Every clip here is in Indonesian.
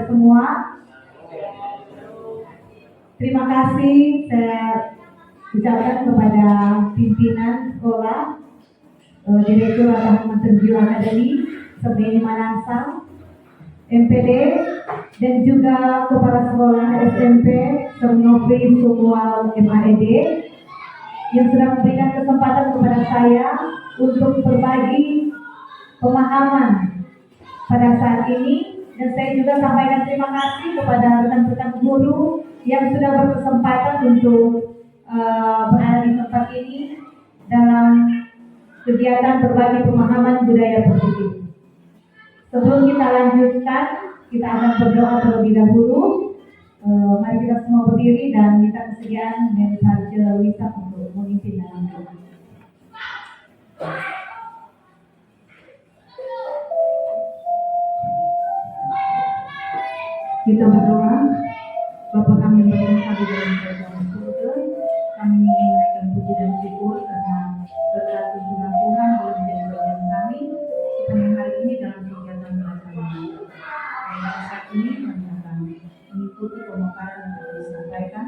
semua. Terima kasih saya ucapkan kepada pimpinan sekolah, Direktur Rahman Terjun Akademi, Sebeni Manansang, MPD, dan juga kepala sekolah SMP Sernopri Sumual MAED yang sudah memberikan kesempatan kepada saya untuk berbagi pemahaman pada saat ini. Dan saya juga sampaikan terima kasih kepada rekan-rekan guru yang sudah berkesempatan untuk berada di tempat ini dalam kegiatan berbagi pemahaman budaya positif. Sebelum kita lanjutkan, kita akan berdoa terlebih dahulu. Mari kita semua berdiri dan minta kesediaan dari Sarjana Wisa untuk memimpin dalam doa. Kita berdoa. Bapa kami yang berada di dalam kerajaan surga, kami menaikkan puji dan syukur karena berkat tuntunan Tuhan boleh menjadi bagian kami sepanjang hari ini dalam kegiatan pelaksanaan. Pada saat ini kami akan mengikuti pemaparan yang telah disampaikan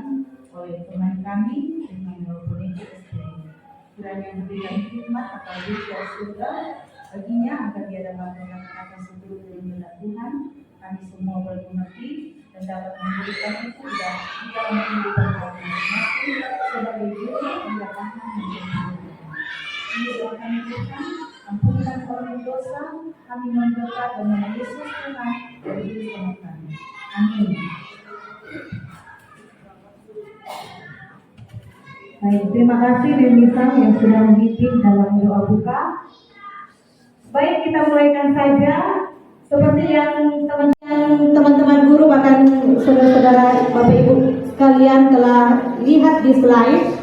oleh teman kami dengan Bapak kiranya memberikan hikmat atau wujud surga baginya agar dia dapat mengatakan seluruh dari Tuhan. Kami semua boleh mengerti dan dapat memberikan itu dan dalam kehidupan kami masing-masing sebagai guru yang tahan menjadi. Ini doa kami Tuhan, ampunkan kami dosa, kami mendekat dengan Yesus Tuhan dari Yesus kami. Amin. Baik, terima kasih Denisa yang sudah memimpin dalam doa buka. Baik, kita mulaikan saja. Seperti yang teman-teman guru bahkan saudara-saudara Bapak Ibu sekalian telah lihat di slide,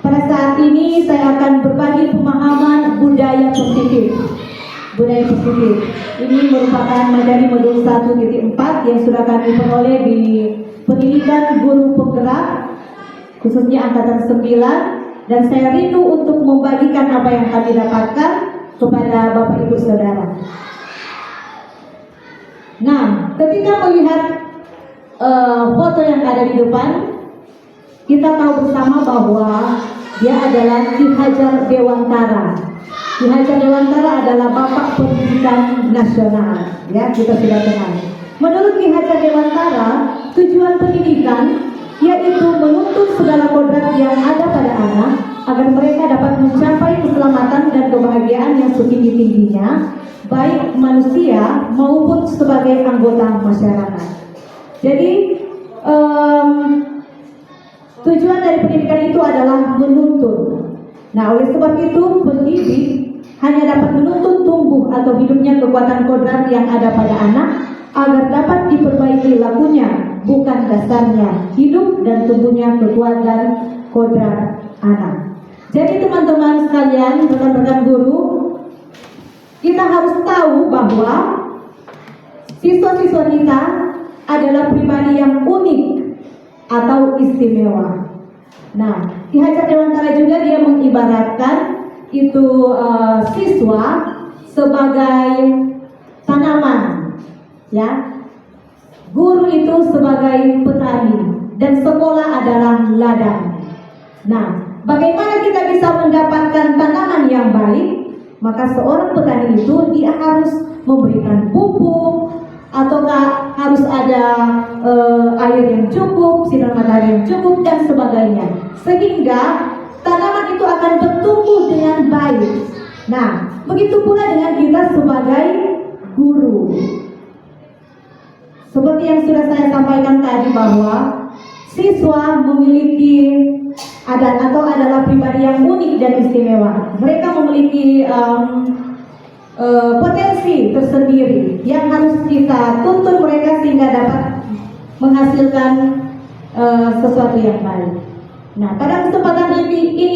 pada saat ini saya akan berbagi pemahaman budaya positif. Budaya positif ini merupakan materi modul 1.4 yang sudah kami peroleh di pendidikan guru penggerak khususnya angkatan 9, dan saya rindu untuk membagikan apa yang kami dapatkan kepada Bapak Ibu Saudara. Nah, ketika melihat foto yang ada di depan, kita tahu bersama bahwa dia adalah Ki Hajar Dewantara. Ki Hajar Dewantara adalah Bapak Pendidikan Nasional, ya kita sudah kenal. Menurut Ki Hajar Dewantara, tujuan pendidikan yaitu menuntut segala kodrat yang ada pada anak agar mereka dapat mencapai keselamatan dan kebahagiaan yang setinggi-tingginya, baik manusia maupun sebagai anggota masyarakat. Jadi tujuan dari pendidikan itu adalah menuntut. Nah, oleh sebab itu pendidik hanya dapat menuntut tumbuh atau hidupnya kekuatan kodrat yang ada pada anak agar dapat diperbaiki lakunya, bukan dasarnya hidup dan tumbuhnya kekuatan kodrat anak. Jadi teman-teman sekalian, rekan-rekan guru, kita harus tahu bahwa siswa-siswa kita adalah pribadi yang unik atau istimewa. Nah, Ki Hajar Dewantara juga dia mengibaratkan itu siswa sebagai tanaman, ya. Guru itu sebagai petani dan sekolah adalah ladang. Nah, bagaimana kita bisa mendapatkan tanaman yang baik? Maka seorang petani itu dia harus memberikan pupuk, ataukah harus ada air yang cukup, sinar matahari yang cukup dan sebagainya, sehingga tanaman itu akan bertumbuh dengan baik. Nah, begitu pula dengan kita sebagai guru. Seperti yang sudah saya sampaikan tadi bahwa siswa memiliki adalah pribadi yang unik dan istimewa. Mereka memiliki potensi tersendiri yang harus kita tuntun mereka sehingga dapat menghasilkan sesuatu yang baik. Nah, pada kesempatan ini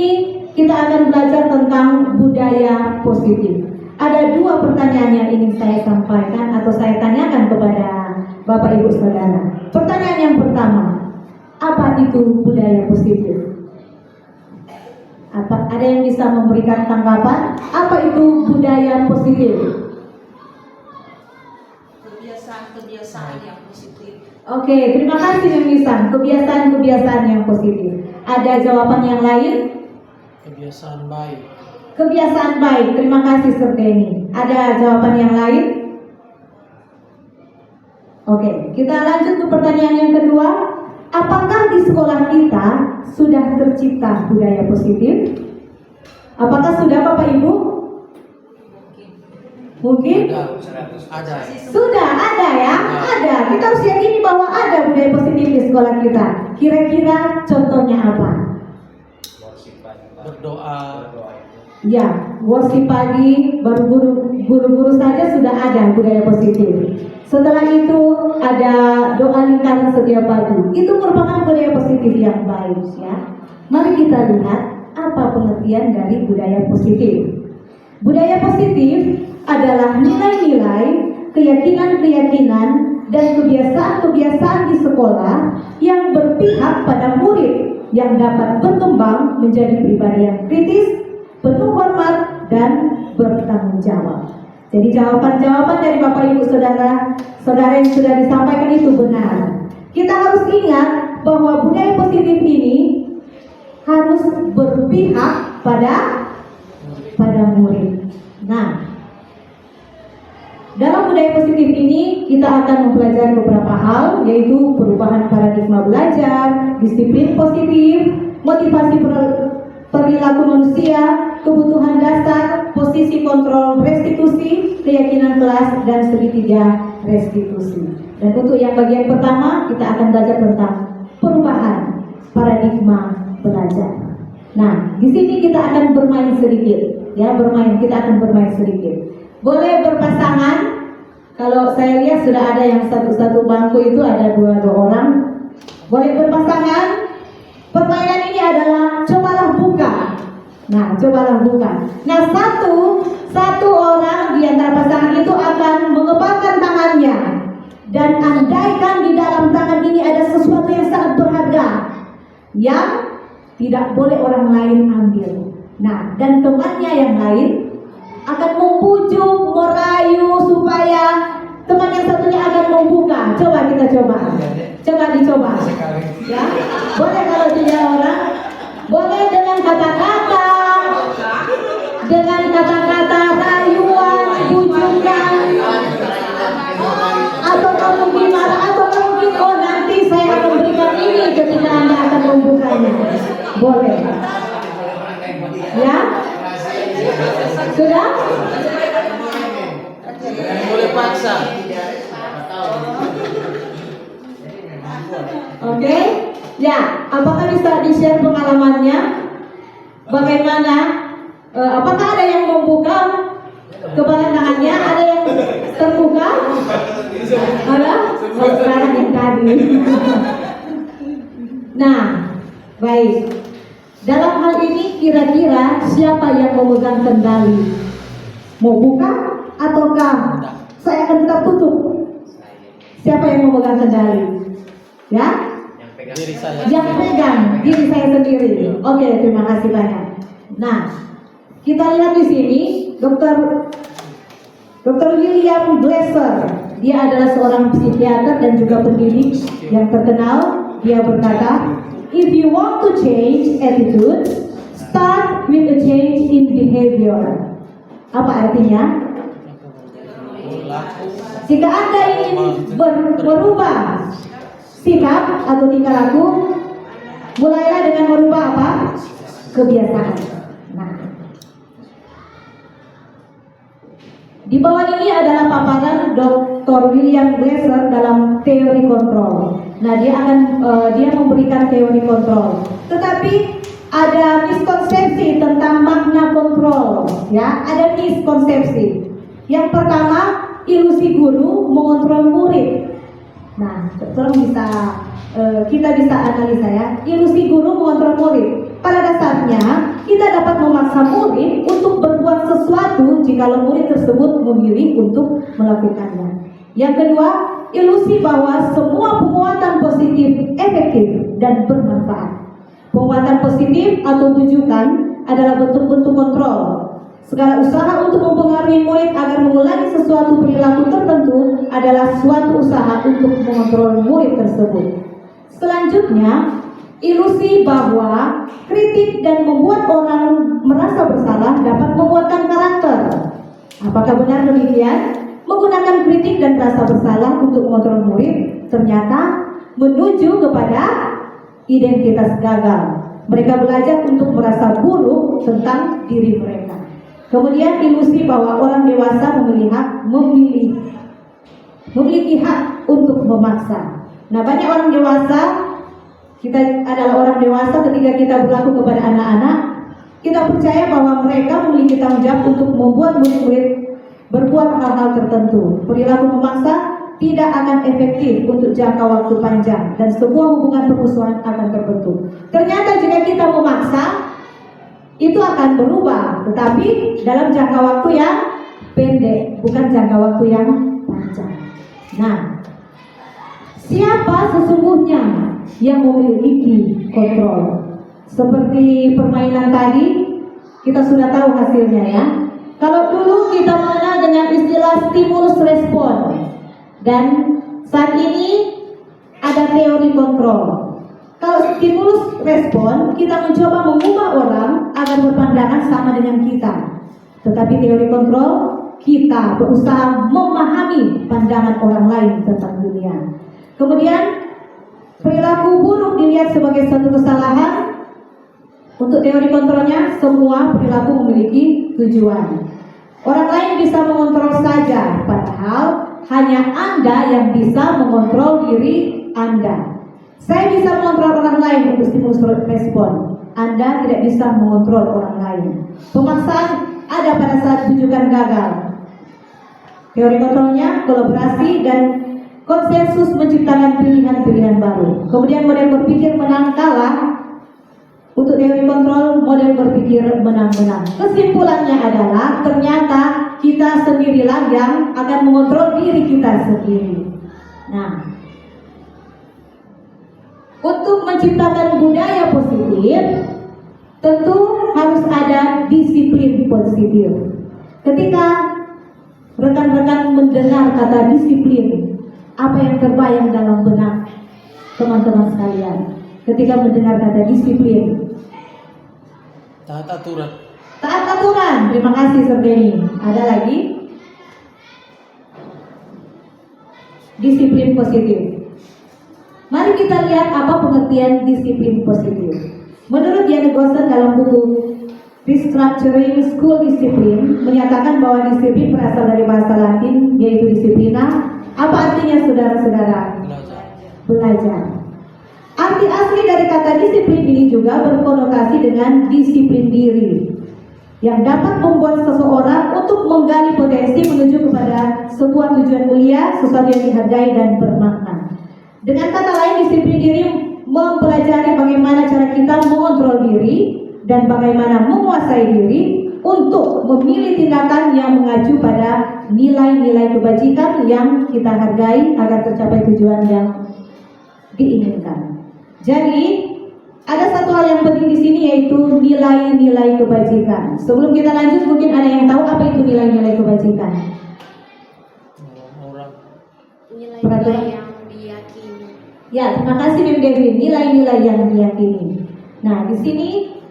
kita akan belajar tentang budaya positif. Ada dua pertanyaan yang ingin saya sampaikan atau saya tanyakan kepada Bapak Ibu Saudara. Pertanyaan yang pertama, apa itu budaya positif? Ada yang bisa memberikan tanggapan? Apa itu budaya positif? Kebiasaan-kebiasaan yang Oke, terima kasih Misan. Kebiasaan-kebiasaan yang positif. Ada jawaban yang lain? Kebiasaan baik. Kebiasaan baik. Terima kasih Sir Denny. Ada jawaban yang lain? Oke, kita lanjut ke pertanyaan yang kedua. Apakah di sekolah kita sudah tercipta budaya positif? Apakah sudah Bapak Ibu? Mungkin? Ada. Sudah ada ya? Ada. Kita harus yakini bahwa ada budaya positif di sekolah kita. Kira-kira contohnya apa? Berdoa. Ya, worship pagi, baru guru-guru saja sudah ada budaya positif. Setelah itu ada doa lingkaran setiap pagi. Itu merupakan budaya positif yang baik ya. Mari kita lihat apa pengertian dari budaya positif. Budaya positif adalah nilai-nilai, keyakinan-keyakinan, dan kebiasaan-kebiasaan di sekolah yang berpihak pada murid yang dapat berkembang menjadi pribadi yang kritis, penuh hormat, dan bertanggung jawab. Jadi jawaban-jawaban dari Bapak Ibu Saudara yang sudah disampaikan itu benar. Kita harus ingat bahwa budaya positif ini harus berpihak pada murid. Nah, dalam budaya positif ini kita akan mempelajari beberapa hal, yaitu perubahan paradigma belajar, disiplin positif, motivasi perilaku manusia, kebutuhan dasar, posisi kontrol restitusi, keyakinan kelas, dan segitiga restitusi. Dan untuk yang bagian pertama kita akan belajar tentang perubahan paradigma belajar. Nah, di sini kita akan bermain sedikit, ya kita akan bermain sedikit. Boleh berpasangan. Kalau saya lihat sudah ada yang satu bangku itu ada dua orang. Boleh berpasangan. Permainan ini adalah cobalah buka. Nah, cobalah buka. Nah, satu orang di antara pasangan itu akan mengepalkan tangannya dan andaikan di dalam tangan ini ada sesuatu yang sangat berharga yang tidak boleh orang lain ambil. Nah, dan temannya yang lain akan membujuk, merayu supaya teman yang satunya akan membuka. Coba kita coba. Coba dicoba. Ya. Boleh kalau 3 orang. Boleh dengan kata-kata. Dengan kata-kata rayuan, bujukan. Atau mungkin marah atau mungkin nanti saya akan berikan ini ketika Anda akan membukanya. Boleh. Ya. Sudah? Boleh paksa. Oke. Ya, apakah bisa di-share pengalamannya? Bagaimana? Apakah ada yang membuka kepala tangannya? Ada yang terbuka? Ada? Oh, sekarang yang tadi. Nah, baik. Dalam hal ini kira-kira siapa yang memegang kendali? Mau buka ataukah saya akan tetap tutup? Siapa yang memegang kendali? Ya? Diri saya. Yang pegang diri saya sendiri. Oke, terima kasih banyak. Nah, kita lihat di sini Dr. William Glasser. Dia adalah seorang psikiater dan juga pendidik yang terkenal. Dia berkata, if you want to change attitude, start with a change in behavior. Apa artinya? Jika Anda ingin berubah sikap atau tingkah laku, mulailah dengan merubah apa? Kebiasaan. Nah, di bawah ini adalah paparan Dr. William Glasser dalam teori kontrol. Nah, dia memberikan teori kontrol. Tetapi ada miskonsepsi tentang makna kontrol, ya. Ada miskonsepsi. Yang pertama, ilusi guru mengontrol murid. Nah, kita bisa analisa ya. Ilusi guru mengontrol murid. Pada dasarnya, kita dapat memaksa murid untuk berbuat sesuatu jika murid tersebut memilih untuk melakukannya. Yang kedua, ilusi bahwa semua penguatan positif efektif dan bermanfaat. Penguatan positif atau tujukan adalah bentuk-bentuk kontrol. Segala usaha untuk mempengaruhi murid agar mengulangi sesuatu perilaku tertentu adalah suatu usaha untuk mengontrol murid tersebut. Selanjutnya, ilusi bahwa kritik dan membuat orang merasa bersalah dapat menguatkan karakter. Apakah benar demikian? Menggunakan kritik dan rasa bersalah untuk mengontrol murid ternyata menuju kepada identitas gagal. Mereka belajar untuk merasa buruk tentang diri mereka. Kemudian ilusi bahwa orang dewasa memiliki hak untuk memaksa. Nah, banyak orang dewasa, kita adalah orang dewasa ketika kita berlaku kepada anak-anak, kita percaya bahwa mereka memiliki tanggung jawab untuk membuat murid-murid berbuat hal-hal tertentu. Perilaku memaksa tidak akan efektif untuk jangka waktu panjang dan sebuah hubungan permusuhan akan terbentuk. Ternyata jika kita memaksa, itu akan berubah, tetapi dalam jangka waktu yang pendek, bukan jangka waktu yang panjang. Nah, siapa sesungguhnya yang memiliki kontrol? Seperti permainan tadi, kita sudah tahu hasilnya ya. Kalau dulu kita mengenal dengan istilah stimulus respon, dan saat ini ada teori kontrol. Kalau stimulus respon, kita mencoba mengubah orang agar berpandangan sama dengan kita. Tetapi teori kontrol, kita berusaha memahami pandangan orang lain tentang dunia. Kemudian perilaku buruk dilihat sebagai satu kesalahan. Untuk teori kontrolnya, semua perilaku memiliki tujuan. Orang lain bisa mengontrol saja, padahal hanya Anda yang bisa mengontrol diri Anda. Saya bisa mengontrol orang lain untuk stimulus respon. Anda tidak bisa mengontrol orang lain. Pemaksaan ada pada saat tujuan gagal. Teori kontrolnya, kolaborasi dan konsensus menciptakan pilihan-pilihan baru. Kemudian model berpikir menang kalah. Untuk teori kontrol, model berpikir menang-menang. Kesimpulannya adalah ternyata kita sendirilah yang akan mengontrol diri kita sendiri. Nah, untuk menciptakan budaya positif, tentu harus ada disiplin positif. Ketika rekan-rekan mendengar kata disiplin, apa yang terbayang dalam benak teman-teman sekalian? Ketika mendengar kata disiplin, taat aturan. taat aturan. Terima kasih Serdeni. Ada lagi? Disiplin positif. Mari kita lihat apa pengertian disiplin positif. Menurut Diana Gosen dalam buku Restructuring School Discipline menyatakan bahwa disiplin berasal dari bahasa Latin yaitu disiplina. Apa artinya saudara-saudara? Belajar. Arti asli dari kata disiplin ini juga berkonotasi dengan disiplin diri yang dapat membuat seseorang untuk menggali potensi menuju kepada sebuah tujuan mulia, sesuatu yang dihargai dan bermakna. Dengan kata lain, disiplin diri mempelajari bagaimana cara kita mengontrol diri dan bagaimana menguasai diri untuk memilih tindakan yang mengacu pada nilai-nilai kebajikan yang kita hargai agar tercapai tujuan yang diinginkan. Jadi ada satu hal yang penting di sini yaitu nilai-nilai kebajikan. Sebelum kita lanjut, mungkin ada yang tahu apa itu nilai-nilai kebajikan? Nilai-nilai yang diyakini. Ya, terima kasih Mem Devin. Nilai-nilai yang diyakini. Nah, di sini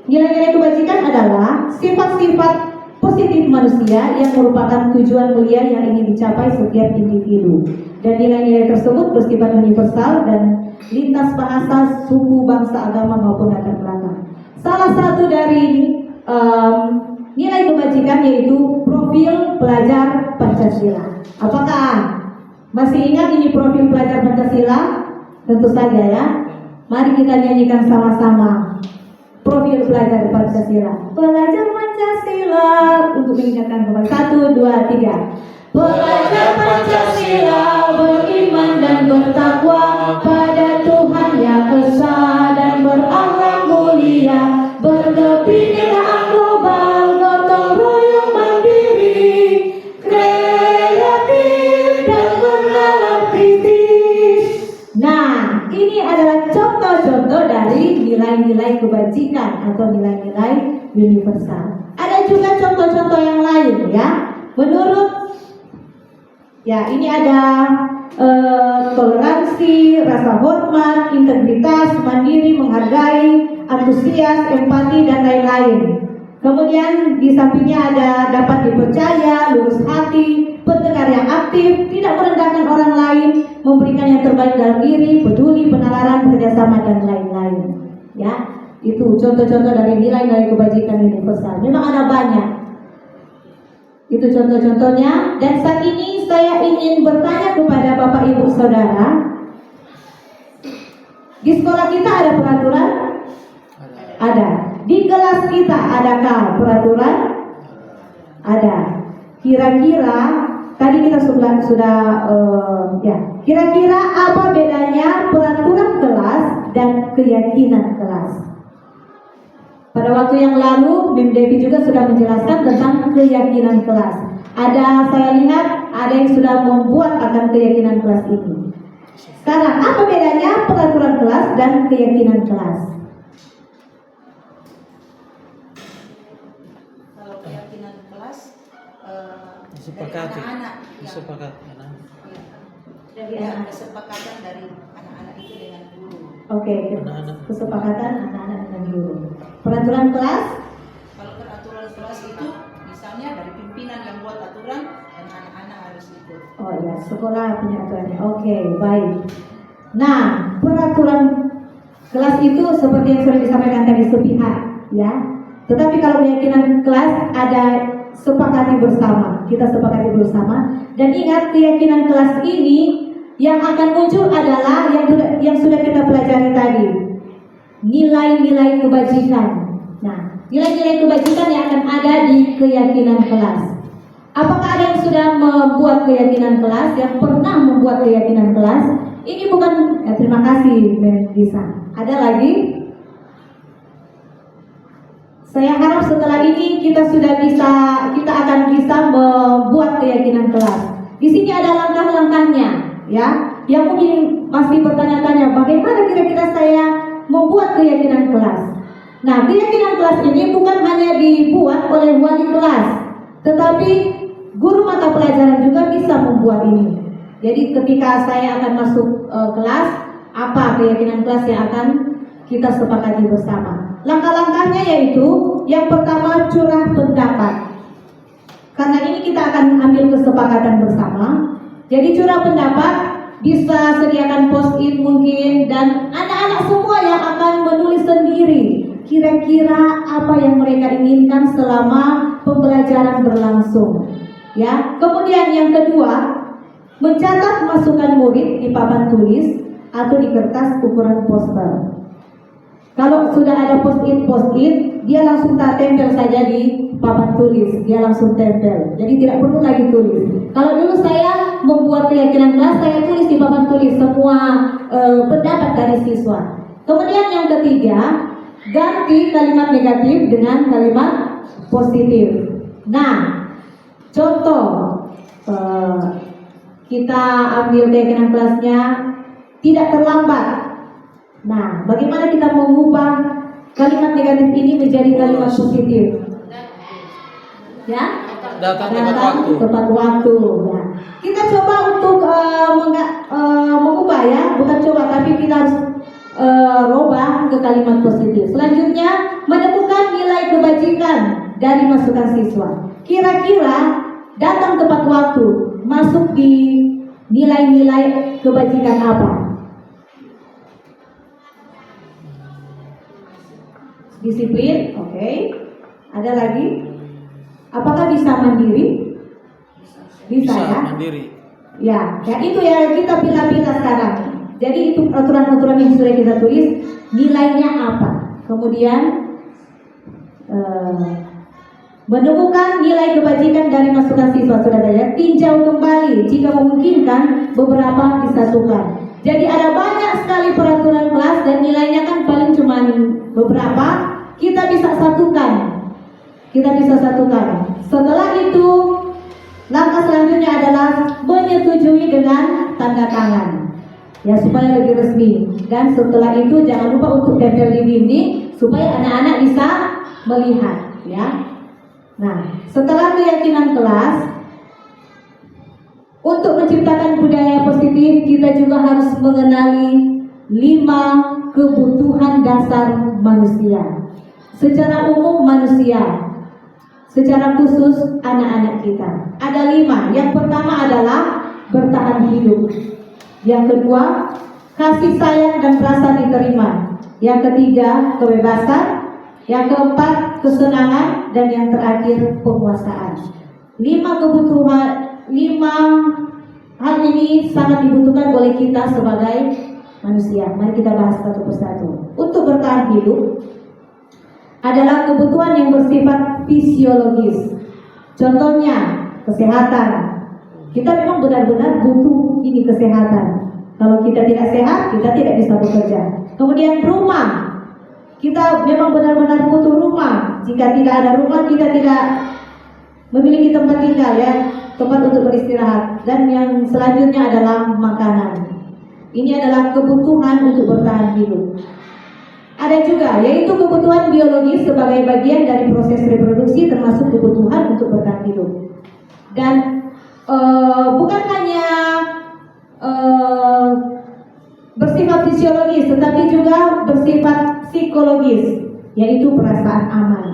nilai-nilai kebajikan adalah sifat-sifat positif manusia yang merupakan tujuan mulia yang ingin dicapai setiap individu. Dan nilai-nilai tersebut bersifat universal dan lintas bahasa, suku, bangsa, agama maupun latar belakang. Salah satu dari nilai kebajikan yaitu profil pelajar Pancasila. Apakah masih ingat ini profil pelajar Pancasila? Tentu saja ya. Mari kita nyanyikan sama-sama profil pelajar Pancasila. Pelajar Pancasila untuk mengingatkan kembali. 1, 2, 3. Pelajar Pancasila beriman dan bertakwa pada Tuhan yang esa dan berakhlak mulia, berkebinekaan global, gotong royong mandiri, kreatif dan bernalar kritis. Nah, ini adalah contoh-contoh dari nilai-nilai kebajikan atau nilai-nilai universal. Ada juga contoh-contoh yang lain ya. Menurut Ya, ini ada toleransi, rasa hormat, integritas, mandiri, menghargai, antusias, empati, dan lain-lain. Kemudian di sampingnya ada dapat dipercaya, lurus hati, pendengar yang aktif, tidak merendahkan orang lain, memberikan yang terbaik dalam diri, peduli, penalaran, kerjasama, dan lain-lain. Ya, itu contoh-contoh dari nilai-nilai kebajikan universal. Memang ada banyak. Itu contoh-contohnya. Dan saat ini saya ingin bertanya kepada Bapak Ibu Saudara, di sekolah kita ada peraturan? Ada. Di kelas kita adakah peraturan? Ada. Kira-kira tadi kita sudah kira-kira apa bedanya peraturan kelas dan keyakinan kelas? Pada waktu yang lalu, Bim Devi juga sudah menjelaskan tentang keyakinan kelas. Saya lihat ada yang sudah membuat akan keyakinan kelas ini. Sekarang, apa bedanya peraturan kelas dan keyakinan kelas? Kalau keyakinan kelas Disepakati. Disepakati. Kesepakatan dari anak-anak itu dengan guru. Oke, Anak-anak. kesepakatan anak-anak dengan guru. Peraturan kelas? Kalau peraturan kelas itu misalnya dari pimpinan yang buat aturan dan anak-anak harus ikut. Oh ya, sekolah punya aturannya. Oke, baik. Nah, peraturan kelas itu seperti yang sudah disampaikan tadi sepihak, ya. Tetapi kalau keyakinan kelas ada sepakati bersama, kita sepakati bersama. Dan ingat, keyakinan kelas ini yang akan muncul adalah yang sudah kita pelajari tadi, nilai-nilai kebajikan. Nah, nilai-nilai kebajikan yang akan ada di keyakinan kelas. Apakah ada yang sudah membuat keyakinan kelas, yang pernah membuat keyakinan kelas? Ini bukan, terima kasih Bisa. Ada lagi? Saya harap setelah ini kita akan bisa membuat keyakinan kelas. Di sini ada langkah-langkahnya, ya. Yang mungkin masih bertanya-tanya, bagaimana kira-kira saya membuat keyakinan kelas? Nah, keyakinan kelas ini bukan hanya dibuat oleh wali kelas, tetapi guru mata pelajaran juga bisa membuat ini. Jadi ketika saya akan masuk kelas, apa keyakinan kelas yang akan kita sepakati bersama? Langkah-langkahnya yaitu yang pertama, curah pendapat. Karena ini kita akan ambil kesepakatan bersama. Jadi curah pendapat bisa sediakan post-it mungkin, dan anak-anak semua yang akan menulis sendiri kira-kira apa yang mereka inginkan selama pembelajaran berlangsung. Ya, kemudian yang kedua, mencatat masukan murid di papan tulis atau di kertas ukuran poster. Kalau sudah ada post-it, dia langsung tak tempel saja di papan tulis, dia langsung tempel. Jadi tidak perlu lagi tulis. Kalau dulu saya membuat keyakinan kelas, saya tulis di papan tulis semua pendapat dari siswa. Kemudian yang ketiga, ganti kalimat negatif dengan kalimat positif. Nah, contoh kita ambil keyakinan kelasnya, tidak terlambat. Nah, bagaimana kita mengubah kalimat negatif ini menjadi kalimat positif? Ya, Datang tepat waktu. Nah, kita coba untuk mengubah, ya, bukan coba, tapi kita harus robah ke kalimat positif. Selanjutnya, menemukan nilai kebajikan dari masukan siswa. Kira-kira datang tepat waktu masuk di nilai-nilai kebajikan apa? Disiplin, oke. Ada lagi? Apakah bisa mandiri? Bisa ya? Mandiri. Ya, itu ya, kita pilih-pilih sekarang. Jadi itu aturan-aturan yang sudah kita tulis, nilainya apa? Kemudian menemukan nilai kebajikan dari masukan siswa, sudah ada. Tinjau kembali jika memungkinkan, beberapa disatukan. Jadi ada banyak sekali peraturan kelas dan nilainya kan paling cuma beberapa. Kita bisa satukan. Setelah itu, langkah selanjutnya adalah menyetujui dengan tanda tangan, ya, supaya lebih resmi. Dan setelah itu jangan lupa untuk tempel di dinding supaya anak-anak bisa melihat, ya. Nah, setelah keyakinan kelas, Untuk menciptakan budaya positif, kita juga harus mengenali 5 kebutuhan dasar manusia. Secara umum manusia, secara khusus anak-anak kita. Ada 5. Yang pertama adalah bertahan hidup. Yang kedua, kasih sayang dan rasa diterima. Yang ketiga, kebebasan. Yang keempat, kesenangan. Dan yang terakhir, penguasaan. 5 hal ini sangat dibutuhkan oleh kita sebagai manusia. Mari kita bahas satu persatu. Untuk bertahan hidup adalah kebutuhan yang bersifat fisiologis. Contohnya, kesehatan. Kita memang benar-benar butuh ini kesehatan. Kalau kita tidak sehat, kita tidak bisa bekerja. Kemudian rumah. Kita memang benar-benar butuh rumah. Jika tidak ada rumah, kita tidak memiliki tempat tinggal, ya, tempat untuk beristirahat. Dan yang selanjutnya adalah makanan. Ini adalah kebutuhan untuk bertahan hidup. Ada juga, yaitu kebutuhan biologis sebagai bagian dari proses reproduksi, termasuk kebutuhan untuk bertahan hidup. Dan bukan hanya bersifat fisiologis, tetapi juga bersifat psikologis, yaitu perasaan aman.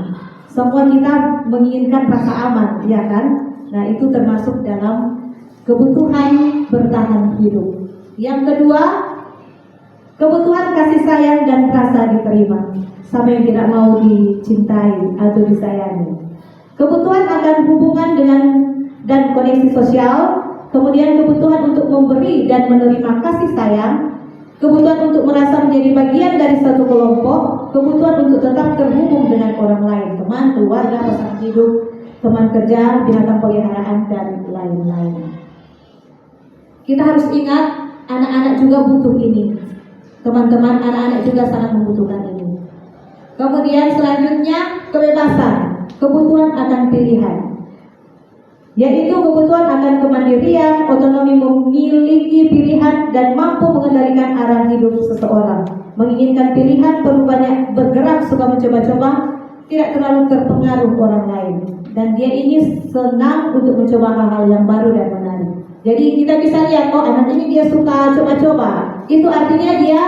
Semua kita menginginkan rasa aman, ya kan? Nah, itu termasuk dalam kebutuhan bertahan hidup. Yang kedua, kebutuhan kasih sayang dan rasa diterima. Siapa yang tidak mau dicintai atau disayangi? Kebutuhan akan hubungan dan koneksi sosial. Kemudian kebutuhan untuk memberi dan menerima kasih sayang. Kebutuhan untuk merasa menjadi bagian dari satu kelompok. Kebutuhan untuk tetap terhubung dengan orang lain, teman, keluarga, pasangan hidup, teman kerja, binatang peliharaan, dan lain-lain. Kita harus ingat, anak-anak juga butuh ini. Teman-teman, anak-anak juga sangat membutuhkan ini. Kemudian selanjutnya, kebebasan, kebutuhan akan pilihan, yaitu kebutuhan akan kemandirian, otonomi memiliki pilihan, dan mampu mengendalikan arah hidup seseorang. Menginginkan pilihan, perlu banyak bergerak, suka mencoba-coba, tidak terlalu terpengaruh orang lain. Dan dia ini senang untuk mencoba hal-hal yang baru dan menarik. Jadi kita bisa lihat, oh anak ini dia suka coba-coba. Itu artinya dia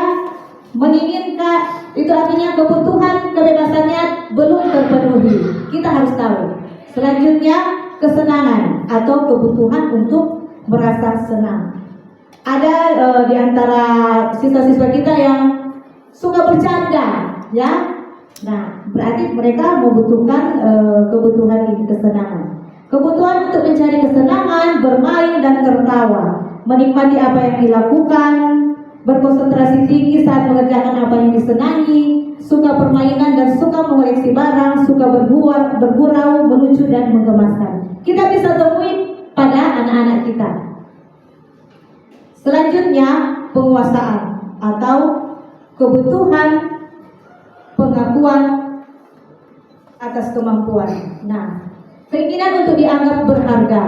menginginkan, itu artinya kebutuhan kebebasannya belum terpenuhi. Kita harus tahu. Selanjutnya, kesenangan atau kebutuhan untuk merasa senang. Ada di antara siswa-siswa kita yang suka bercanda, ya. Nah, berarti mereka membutuhkan kebutuhan ini, kesenangan. Kebutuhan untuk mencari kesenangan, bermain dan tertawa, menikmati apa yang dilakukan, berkonsentrasi tinggi saat mengerjakan apa yang disenangi, suka permainan dan suka mengoleksi barang, suka bergurau, melucu dan menggemaskan. Kita bisa temui pada anak-anak kita. Selanjutnya, penguasaan atau kebutuhan pengakuan atas kemampuan. Nah, keinginan untuk dianggap berharga.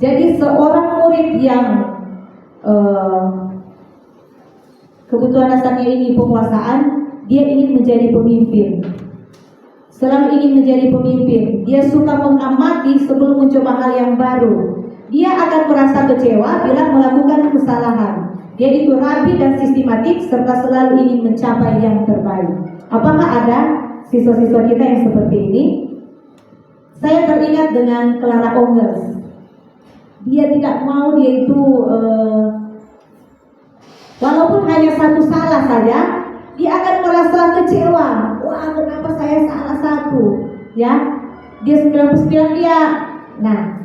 Jadi seorang murid yang kebutuhan dasarnya ini penguasaan, dia ingin menjadi pemimpin. Selalu ingin menjadi pemimpin. Dia suka mengamati sebelum mencoba hal yang baru. Dia akan merasa kecewa bila melakukan kesalahan. Dia itu rapi dan sistematik serta selalu ingin mencapai yang terbaik. Apakah ada siswa-siswa kita yang seperti ini? Saya teringat dengan Clara Ongers. Dia tidak mau, dia itu walaupun hanya satu salah saja, dia akan merasa kecewa. Wah, kenapa saya salah satu? Ya, dia 99 dia. Nah,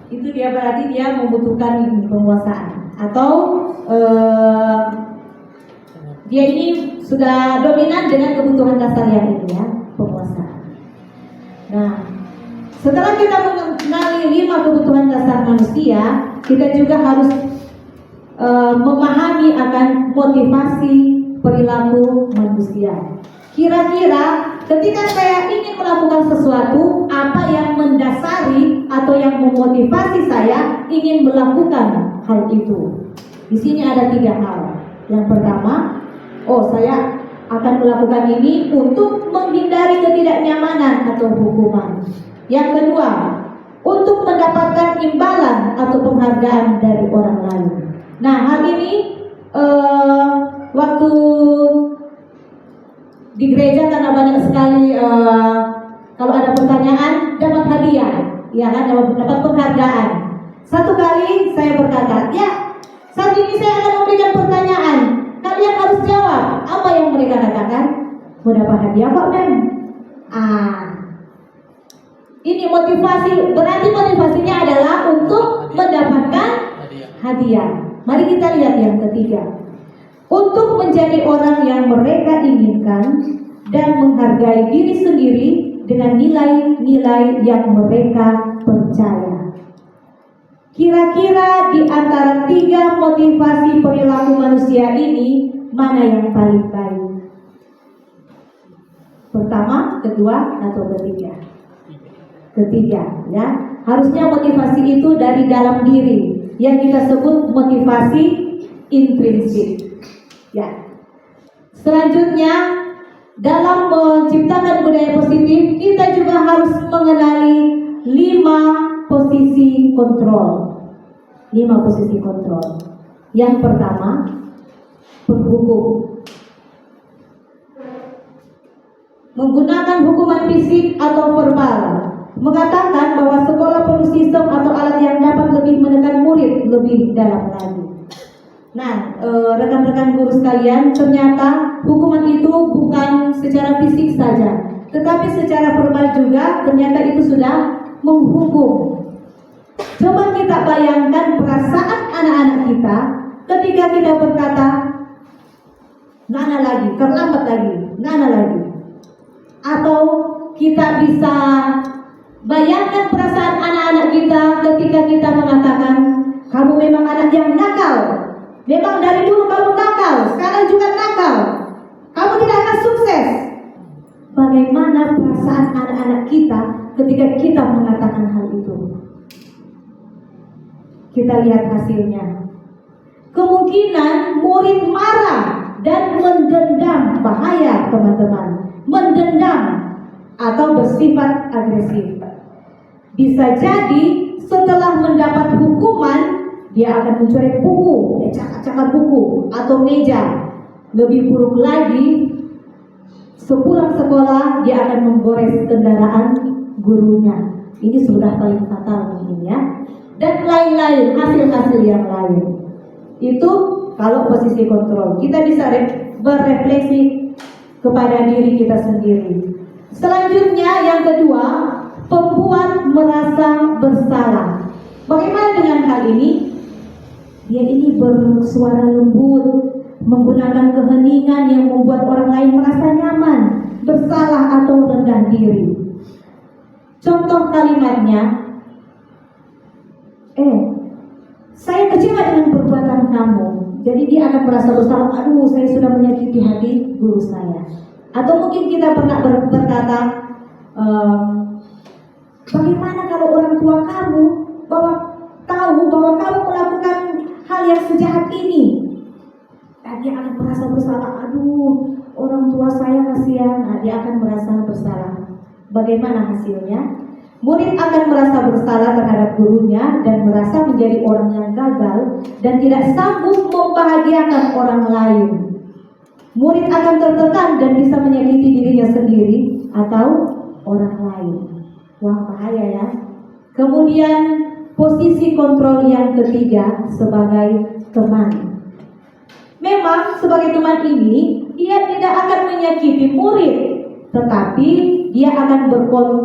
itu dia berarti dia membutuhkan penguasaan atau dia ini sudah dominan dengan kebutuhan dasar yang ini, ya, penguasaan. Nah, setelah kita mengenali 5 kebutuhan dasar manusia, kita juga harus memahami akan motivasi perilaku manusia. Kira-kira ketika saya ingin melakukan sesuatu, apa yang mendasari atau yang memotivasi saya ingin melakukan hal itu? Di sini ada 3 hal. Yang pertama, saya akan melakukan ini untuk menghindari ketidaknyamanan atau hukuman. Yang kedua, untuk mendapatkan imbalan atau penghargaan dari orang lain. Nah, hal ini waktu di gereja karena banyak sekali kalau ada pertanyaan dapat hadiah, ya kan, dapat penghargaan. Satu kali saya berkata, ya, saat ini saya akan memberikan pertanyaan, kalian harus jawab. Apa yang mereka katakan? Mendapat hadiah kok, Mem. Ini motivasi, berarti motivasinya adalah untuk mendapatkan hadiah. Mari kita lihat yang ketiga. Untuk menjadi orang yang mereka inginkan dan menghargai diri sendiri dengan nilai-nilai yang mereka percaya. Kira-kira di antara 3 motivasi perilaku manusia ini, mana yang paling baik? Pertama, kedua, atau ketiga? Ketiga, ya. Harusnya motivasi itu dari dalam diri, yang kita sebut motivasi intrinsik. Ya. Selanjutnya, dalam menciptakan budaya positif, kita juga harus mengenali 5 posisi kontrol. 5 posisi kontrol. Yang pertama, penghukum. Menggunakan hukuman fisik atau verbal, mengatakan bahwa sekolah penuh sistem atau alat yang dapat lebih menekan murid lebih dalam lagi. Nah, rekan-rekan guru sekalian, ternyata hukuman itu bukan secara fisik saja, tetapi secara verbal juga ternyata itu sudah menghukum. Coba kita bayangkan perasaan anak-anak kita ketika kita berkata, "Nana lagi, terlambat lagi, Nana lagi." Atau kita bisa bayangkan perasaan anak-anak kita ketika kita mengatakan, "Kamu memang anak yang nakal. Memang dari dulu kamu nakal, sekarang juga nakal. Kamu tidak akan sukses." Bagaimana perasaan anak-anak kita ketika kita mengatakan hal itu? Kita lihat hasilnya. Kemungkinan murid marah dan mendendam. Bahaya, teman-teman. Mendendam atau bersifat agresif. Bisa jadi setelah mendapat hukuman, dia akan mencoret buku, dia cakar-cakar buku atau meja. Lebih buruk lagi, sepulang sekolah dia akan menggores kendaraan gurunya. Ini sudah paling fatal mungkin, ya. Dan lain-lain, hasil-hasil yang lain. Itu kalau posisi kontrol. Kita bisa berefleksi kepada diri kita sendiri. Selanjutnya yang kedua, pembuat merasa bersalah. Bagaimana dengan hal ini? Dia ini bersuara lembut, menggunakan keheningan yang membuat orang lain merasa nyaman, bersalah atau rendah diri. Contoh kalimatnya, saya kecewa dengan perbuatan kamu. Jadi dia akan merasa bersalah, aduh saya sudah menyakiti hati guru saya. Atau mungkin kita pernah berkata, bagaimana kalau orang tua kamu tahu bahwa kamu melakukan hal yang sejahat ini? Nah, dia akan merasa bersalah, aduh orang tua saya kasihan. Nah, dia akan merasa bersalah. Bagaimana hasilnya? Murid akan merasa bersalah terhadap gurunya dan merasa menjadi orang yang gagal dan tidak sanggup membahagiakan orang lain. Murid akan tertekan dan bisa menyakiti dirinya sendiri atau orang lain. Wah, bahaya, ya. Kemudian posisi kontrol yang ketiga sebagai teman. Memang sebagai teman ini ia tidak akan menyakiti murid, tetapi dia akan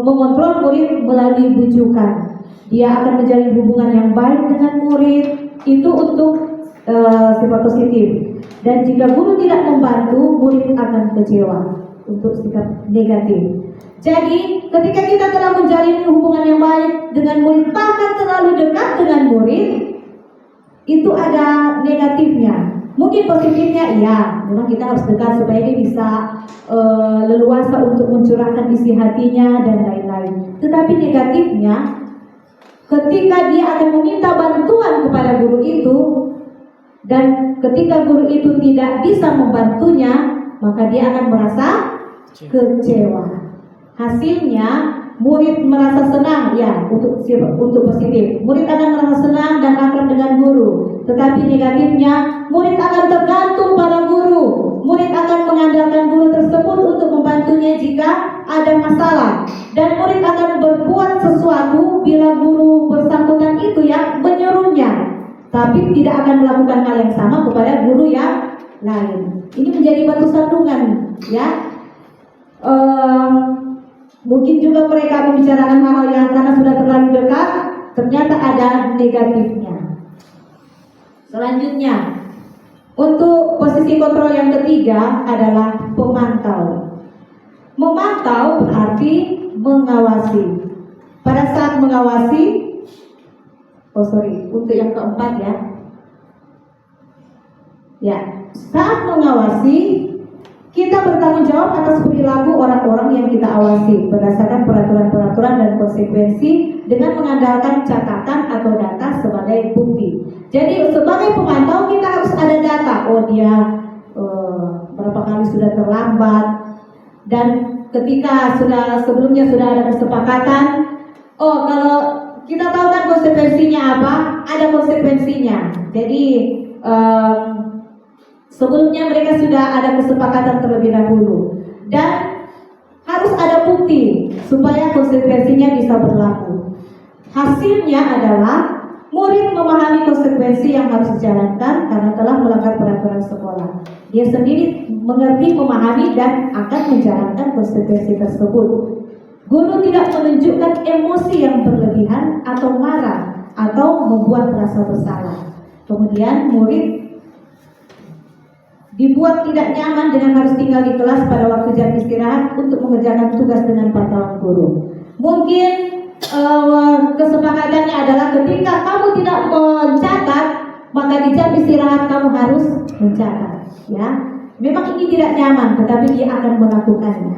mengontrol murid melalui bujukan. Dia akan menjalin hubungan yang baik dengan murid. Itu untuk sifat positif. Dan jika guru tidak membantu, murid akan kecewa, untuk sikap negatif. Jadi ketika kita telah menjalin hubungan yang baik dengan murid, bahkan terlalu dekat dengan murid, itu ada negatifnya. Mungkin positifnya, iya, memang kita harus dekat supaya dia bisa leluasa untuk mencurahkan isi hatinya dan lain-lain. Tetapi negatifnya, ketika dia akan meminta bantuan kepada guru itu, dan ketika guru itu tidak bisa membantunya, maka dia akan merasa kecewa. Hasilnya murid merasa senang, ya, untuk positif. Murid akan merasa senang dan akrab dengan guru. Tetapi negatifnya, murid akan tergantung pada guru. Murid akan mengandalkan guru tersebut untuk membantunya jika ada masalah. Dan murid akan berbuat sesuatu bila guru bersangkutan itu yang menyuruhnya, tapi tidak akan melakukan hal yang sama kepada guru yang lain. Ini menjadi batu sandungan, ya. Mungkin juga mereka membicarakan hal-hal yang karena sudah terlalu dekat, ternyata ada negatifnya. Selanjutnya, untuk posisi kontrol yang ketiga adalah pemantau. Memantau berarti mengawasi. Pada saat mengawasi, untuk yang keempat, ya. Ya, saat mengawasi, kita bertanggung jawab atas perilaku orang-orang yang kita awasi berdasarkan peraturan-peraturan dan konsekuensi dengan mengandalkan catatan atau data sebagai bukti. Jadi sebagai pemantau kita harus ada data. Oh, dia berapa kali sudah terlambat, dan ketika sebelumnya sudah ada kesepakatan. Oh, kalau kita tahu kan konsekuensinya apa? Ada konsekuensinya. Jadi sebelumnya mereka sudah ada kesepakatan terlebih dahulu, dan harus ada bukti supaya konsekuensinya bisa berlaku. Hasilnya adalah murid memahami konsekuensi yang harus dijalankan karena telah melanggar peraturan sekolah. Dia sendiri mengerti, memahami, dan akan menjalankan konsekuensi tersebut. Guru tidak menunjukkan emosi yang berlebihan atau marah atau membuat rasa bersalah. Kemudian murid dibuat tidak nyaman dengan harus tinggal di kelas pada waktu jam istirahat untuk mengerjakan tugas dengan pantauan guru. Mungkin kesepakatannya adalah ketika kamu tidak mencatat, maka di jam istirahat kamu harus mencatat. Ya, memang ini tidak nyaman, tetapi dia akan melakukannya.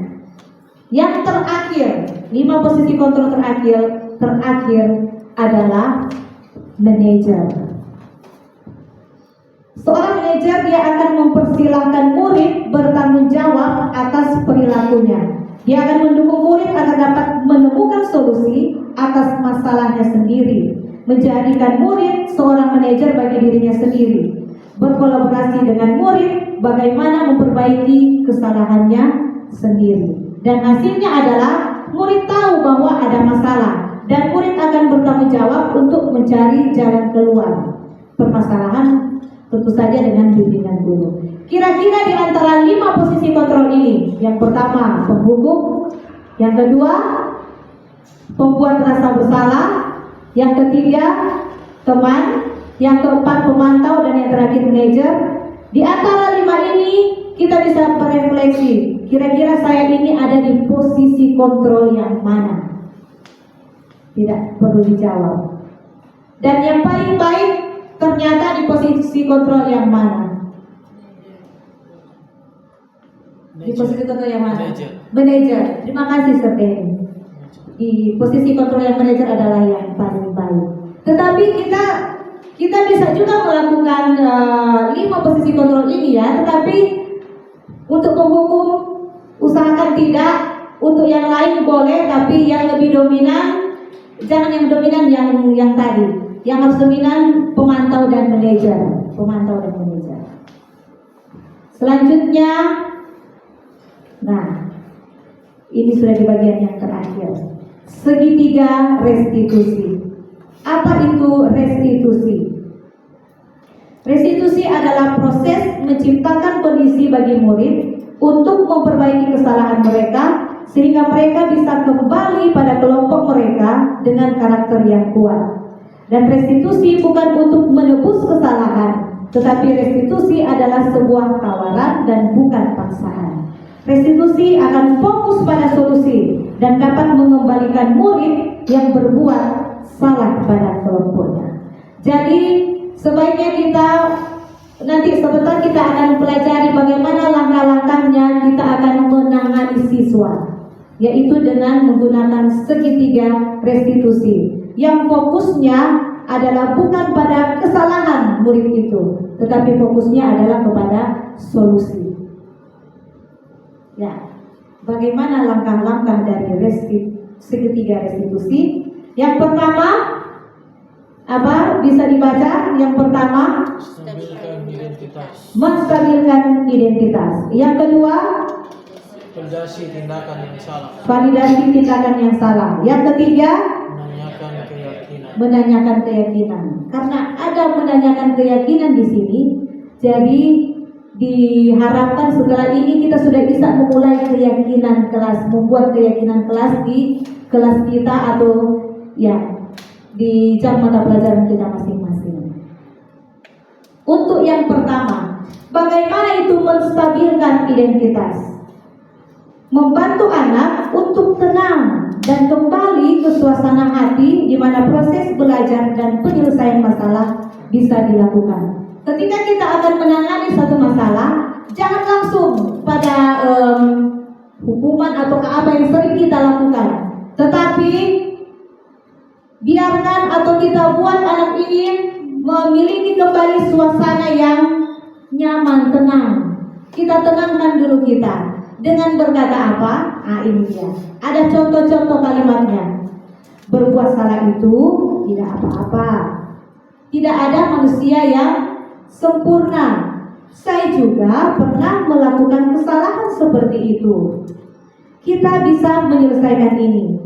Yang terakhir, 5 posisi kontrol terakhir adalah manajer. Seorang manajer, dia akan mempersilahkan murid bertanggung jawab atas perilakunya. Dia akan mendukung murid agar dapat menemukan solusi atas masalahnya sendiri, menjadikan murid seorang manajer bagi dirinya sendiri, berkolaborasi dengan murid bagaimana memperbaiki kesalahannya sendiri. Dan hasilnya adalah murid tahu bahwa ada masalah, dan murid akan bertanggung jawab untuk mencari jalan keluar permasalahan, tentu saja dengan bimbingan guru. Kira-kira di antara 5 posisi kontrol ini, yang pertama penghukum, yang kedua pembuat rasa bersalah, yang ketiga teman, yang keempat pemantau, dan yang terakhir manajer. Di antara 5 ini kita bisa berefleksi, kira-kira saya ini ada di posisi kontrol yang mana? Tidak perlu dijawab. Dan yang paling baik ternyata di posisi kontrol yang mana? Di posisi kontrol yang mana? Manajer. Terima kasih Serteni. Di posisi kontrol yang manajer adalah yang paling baik. Tetapi kita bisa juga melakukan 5 posisi kontrol ini, ya. Tetapi untuk penghukum usahakan tidak. Untuk yang lain boleh, tapi yang lebih dominan, jangan yang dominan yang tadi. Yang harus dominan pemantau dan manajer. Pemantau dan manajer. Selanjutnya, nah, ini sudah di bagian yang terakhir. Segitiga restitusi. Apa itu restitusi? Restitusi adalah proses menciptakan kondisi bagi murid untuk memperbaiki kesalahan mereka sehingga mereka bisa kembali pada kelompok mereka dengan karakter yang kuat. Dan restitusi bukan untuk menebus kesalahan, tetapi restitusi adalah sebuah tawaran dan bukan paksaan. Restitusi akan fokus pada solusi dan dapat mengembalikan murid yang berbuat salah pada kelompoknya. Jadi sebaiknya kita nanti sebentar kita akan pelajari bagaimana langkah-langkahnya kita akan menangani siswa, yaitu dengan menggunakan segitiga restitusi. Yang fokusnya adalah bukan pada kesalahan murid itu, tetapi fokusnya adalah kepada solusi. Ya, bagaimana langkah-langkah dari segitiga restitusi. Yang pertama apa? Bisa dibaca. Yang pertama, Stabilkan identitas. menstabilkan identitas. Yang kedua, Validasi tindakan yang salah. validasi tindakan yang salah. Yang ketiga, Menanyakan keyakinan. menanyakan keyakinan. Karena ada menanyakan keyakinan di sini, jadi diharapkan setelah ini kita sudah bisa memulai keyakinan kelas, membuat keyakinan kelas di kelas kita atau ya di jam mata pelajaran kita masing-masing. Untuk yang pertama, bagaimana itu menstabilkan identitas? Membantu anak untuk tenang dan kembali ke suasana hati di mana proses belajar dan penyelesaian masalah bisa dilakukan. Ketika kita akan menangani satu masalah, jangan langsung pada hukuman atau apa yang sering kita lakukan, tetapi biarkan atau kita buat anak ini memiliki kembali suasana yang nyaman, tenang. Kita tenangkan dulu kita dengan berkata apa? Ah, ini dia. Ada contoh-contoh kalimatnya. Berbuat salah itu tidak apa-apa. Tidak ada manusia yang sempurna. Saya juga pernah melakukan kesalahan seperti itu. Kita bisa menyelesaikan ini.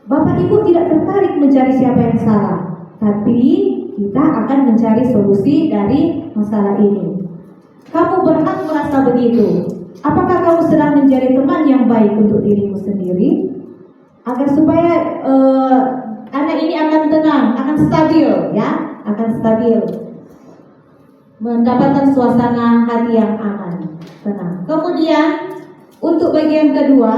Bapak Ibu tidak tertarik mencari siapa yang salah, tapi kita akan mencari solusi dari masalah ini. Kamu berhak merasa begitu. Apakah kamu sedang menjadi teman yang baik untuk dirimu sendiri? Agar supaya anak ini akan tenang, akan stabil, ya, akan stabil, mendapatkan suasana hati yang aman, tenang. Kemudian untuk bagian kedua,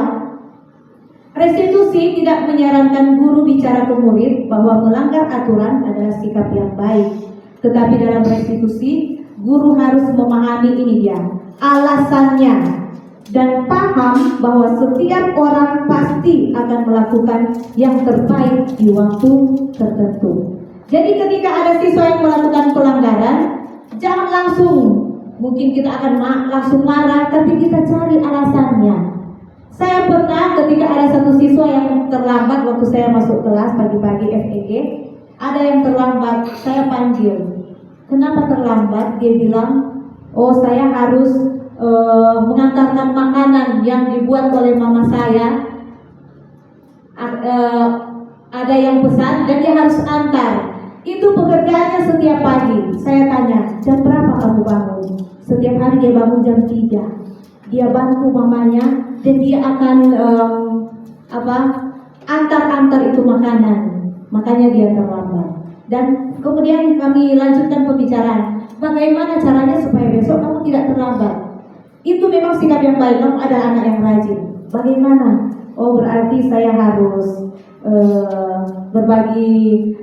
restitusi tidak menyarankan guru bicara ke murid bahwa melanggar aturan adalah sikap yang baik. Tetapi dalam restitusi, guru harus memahami ini dia, alasannya, dan paham bahwa setiap orang pasti akan melakukan yang terbaik di waktu tertentu. Jadi ketika ada siswa yang melakukan pelanggaran, jangan langsung, mungkin kita akan langsung marah, tapi kita cari alasannya. Saya pernah ketika ada satu siswa yang terlambat waktu saya masuk kelas pagi-pagi FEG, ada yang terlambat, saya panggil. Kenapa terlambat? Dia bilang, oh saya harus mengantarkan makanan yang dibuat oleh mama saya. Ada yang pesan dan dia harus antar. Itu pekerjaannya setiap pagi. Saya tanya, jam berapa kamu bangun? Setiap hari dia bangun jam 3. Dia bantu mamanya dan dia akan antar itu makanan. Makanya dia terlambat. Dan kemudian kami lanjutkan pembicaraan. Bagaimana caranya supaya besok kamu tidak terlambat? Itu memang sikap yang baik. Kamu adalah anak yang rajin. Bagaimana? Oh, berarti saya harus berbagi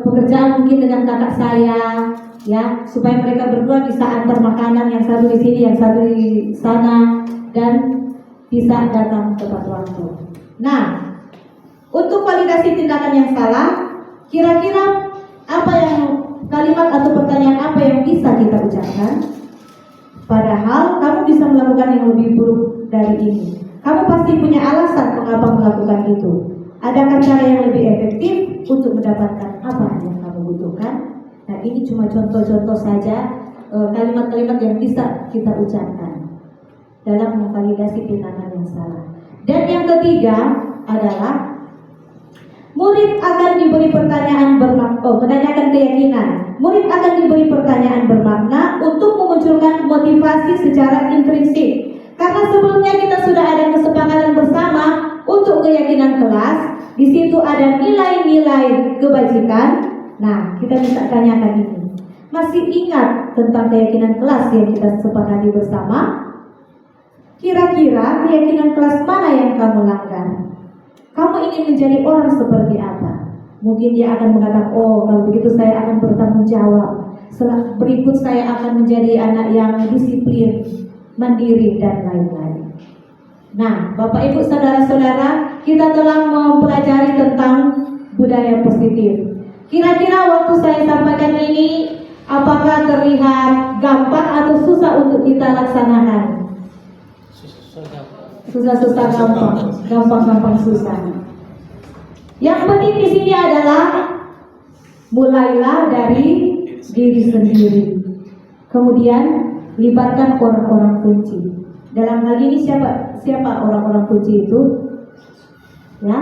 pekerjaan mungkin dengan kakak saya, ya, supaya mereka berdua bisa antar makanan, yang satu di sini, yang satu di sana, dan bisa datang tepat waktu. Nah, untuk validasi tindakan yang salah, kira-kira apa yang kalimat atau pertanyaan apa yang bisa kita ucapkan? Padahal kamu bisa melakukan yang lebih buruk dari ini. Kamu pasti punya alasan mengapa melakukan itu. Adakah cara yang lebih efektif untuk mendapatkan apa yang kamu butuhkan? Nah, ini cuma contoh-contoh saja kalimat-kalimat yang bisa kita ucapkan dalam memvalidasi tindakan yang salah. Dan yang ketiga adalah murid akan diberi pertanyaan menanyakan keyakinan. Murid akan diberi pertanyaan bermakna untuk memunculkan motivasi secara intrinsik. Karena sebelumnya kita sudah ada kesepakatan bersama untuk keyakinan kelas. Di situ ada nilai-nilai kebajikan. Nah, kita bisa tanyakan ini. Masih ingat tentang keyakinan kelas yang kita sepakati bersama? Kira-kira keyakinan kelas mana yang kamu langgar? Kamu ingin menjadi orang seperti apa? Mungkin dia akan mengatakan, oh kalau begitu saya akan bertanggung jawab. Berikut saya akan menjadi anak yang disiplin, mandiri, dan lain-lain. Nah, Bapak Ibu Saudara-saudara, kita telah mempelajari tentang budaya positif. Kira-kira waktu saya sampaikan ini, apakah terlihat gampang atau susah untuk kita laksanakan? Susah. susah-susah gampang, gampang-gampang susah. Yang penting di sini adalah mulailah dari diri sendiri. Kemudian libatkan orang-orang kunci. Dalam hal ini siapa orang-orang kunci itu? Ya.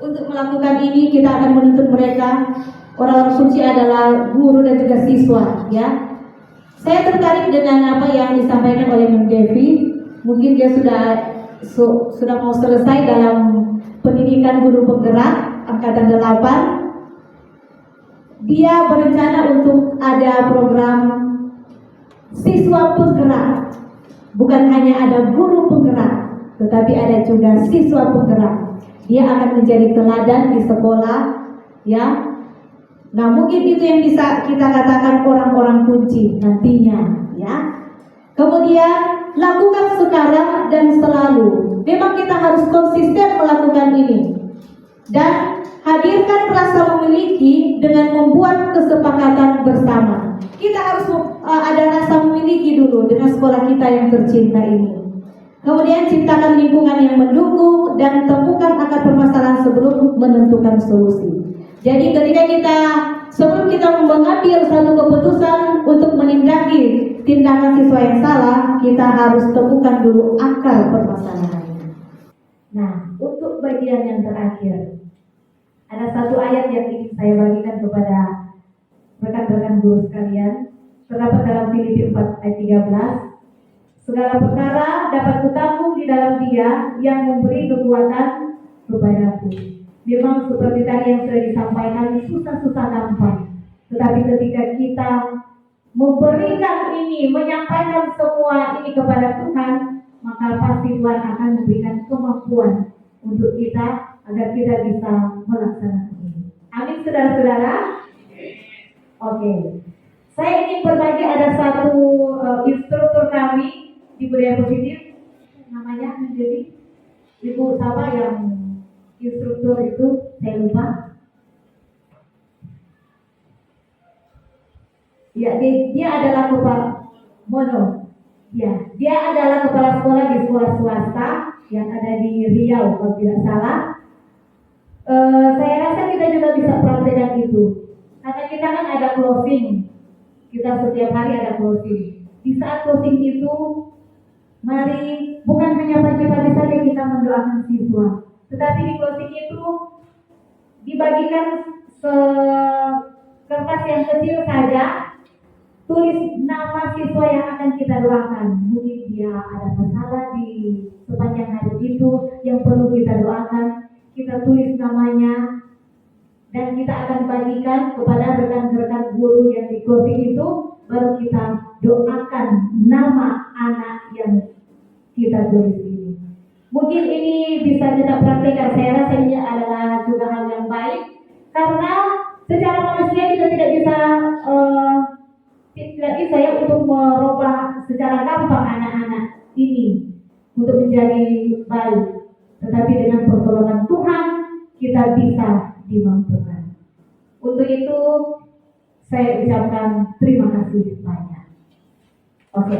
Untuk melakukan ini kita akan menuntut mereka. Orang-orang kunci adalah guru dan juga siswa, ya. Saya tertarik dengan apa yang disampaikan oleh Mem Devi. Mungkin dia sudah mau selesai dalam pendidikan guru penggerak angkatan 8. Dia berencana untuk ada program siswa penggerak. Bukan hanya ada guru penggerak, tetapi ada juga siswa penggerak. Dia akan menjadi teladan di sekolah, ya. Nah, mungkin itu yang bisa kita katakan orang-orang kunci nantinya, ya. Kemudian lakukan sekarang dan selalu. Memang kita harus konsisten melakukan ini. Dan hadirkan rasa memiliki dengan membuat kesepakatan bersama. Kita harus ada rasa memiliki dulu dengan sekolah kita yang tercinta ini. Kemudian ciptakan lingkungan yang mendukung dan temukan akar permasalahan sebelum menentukan solusi. Jadi ketika sebelum kita mengambil satu keputusan untuk menindaki tindakan siswa yang salah, kita harus temukan dulu akar permasalahannya. Nah, untuk bagian yang terakhir, ada satu ayat yang ingin saya bagikan kepada rekan-rekan guru sekalian, terdapat dalam Filipi 4 ayat 13. Segala perkara dapat kutanggung di dalam Dia yang memberi kekuatan kepadaku. Memang seperti tadi yang sudah disampaikan, susah-susah gampang. Tetapi ketika kita memberikan ini, menyampaikan semua ini kepada Tuhan, maka pasti Tuhan akan memberikan kemampuan untuk kita agar kita bisa melaksanakan ini. Amin, saudara-saudara. Oke. Saya ingin berbagi, ada satu instruktur kami di Budaya Positif, namanya menjadi Ibu siapa yang instruktur itu, saya lupa. Ya, dia adalah kepala Mono. Ya, dia adalah kepala sekolah di sekolah swasta yang ada di Riau, kalau tidak salah. Saya rasa kita juga bisa praktekkan itu. Karena kita kan ada closing. Kita setiap hari ada closing. Di saat closing itu, mari bukan hanya pagi-pagi saja kita mendoakan siswa, tetapi di closing itu dibagikan kertas yang kecil saja, tulis nama siswa yang akan kita doakan. Mungkin dia ada masalah di sepanjang hari itu yang perlu kita doakan, kita tulis namanya dan kita akan bagikan kepada rekan-rekan guru yang di closing itu. Baru kita doakan nama anak yang kita tulis ini. Mungkin ini bisa kita praktikkan. Saya rasa ini adalah juga hal yang baik, karena secara manusia kita tidak bisa ya untuk merubah secara gampang anak-anak ini untuk menjadi baik. Tetapi dengan pertolongan Tuhan kita bisa dimampukan. Untuk itu saya ucapkan terima kasih banyak. Oke.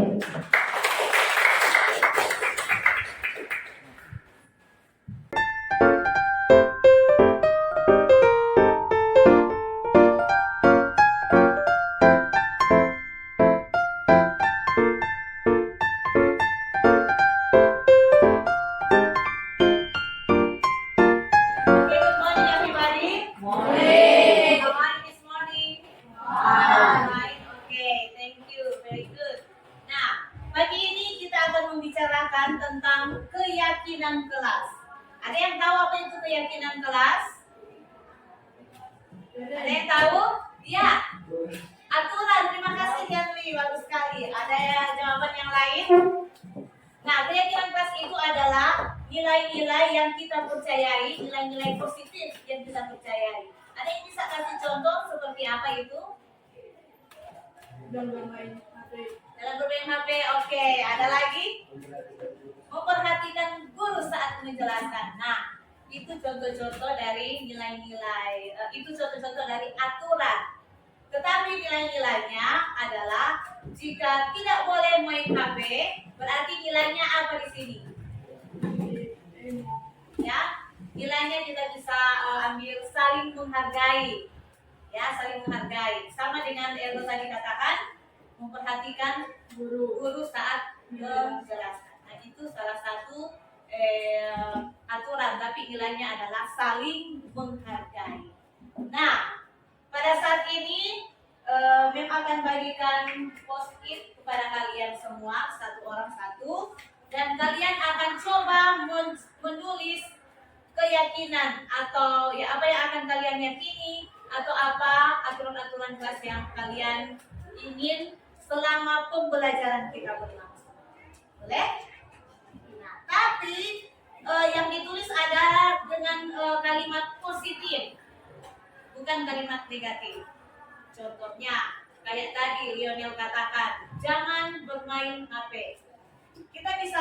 Tentang keyakinan kelas. Ada yang tahu apa itu keyakinan kelas? Ada yang tahu? Ya. Aturan. Terima kasih Yanli, bagus sekali. Ada jawaban yang lain? Nah, keyakinan kelas itu adalah nilai-nilai yang kita percayai, nilai-nilai positif yang kita percayai. Ada yang bisa kasih contoh seperti apa itu? Dalam bermain HP, oke. Ada lagi? Memperhatikan guru saat menjelaskan. Nah, itu contoh-contoh dari nilai-nilai, itu contoh-contoh dari aturan. Tetapi nilai-nilainya adalah jika tidak boleh main HP, berarti nilainya apa di sini? Ya, nilainya kita bisa ambil saling menghargai. Ya, saling menghargai. Sama dengan Eldo tadi katakan, memperhatikan guru saat menjelaskan. Nah, itu salah satu aturan, tapi nilainya adalah saling menghargai. Nah, pada saat ini Mem akan bagikan post-it kepada kalian semua, satu orang satu, dan kalian akan coba menulis keyakinan atau ya apa yang akan kalian yakini atau apa aturan-aturan kelas yang kalian ingin selama pembelajaran kita berlangsung. Boleh? Nah, tapi yang ditulis adalah dengan kalimat positif, bukan kalimat negatif. Contohnya, kayak tadi Lionel katakan, jangan bermain HP. Kita bisa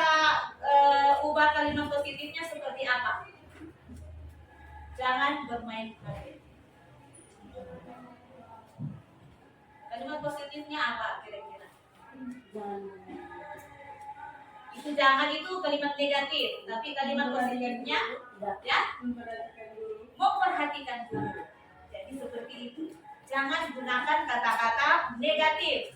ubah kalimat positifnya seperti apa? Jangan bermain HP. Kalimat positifnya apa kira-kira? Itu jangan itu kalimat negatif, tapi kalimat positifnya ya memperhatikan dulu. Jadi seperti itu. Jangan gunakan kata-kata negatif.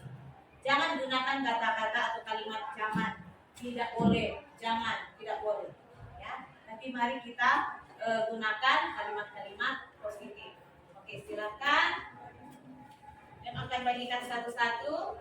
Jangan gunakan kata-kata atau kalimat jangan, tidak boleh, jangan, tidak boleh. Ya, nanti mari kita gunakan kalimat-kalimat positif. Oke, silakan. Dan akan bagikan satu-satu.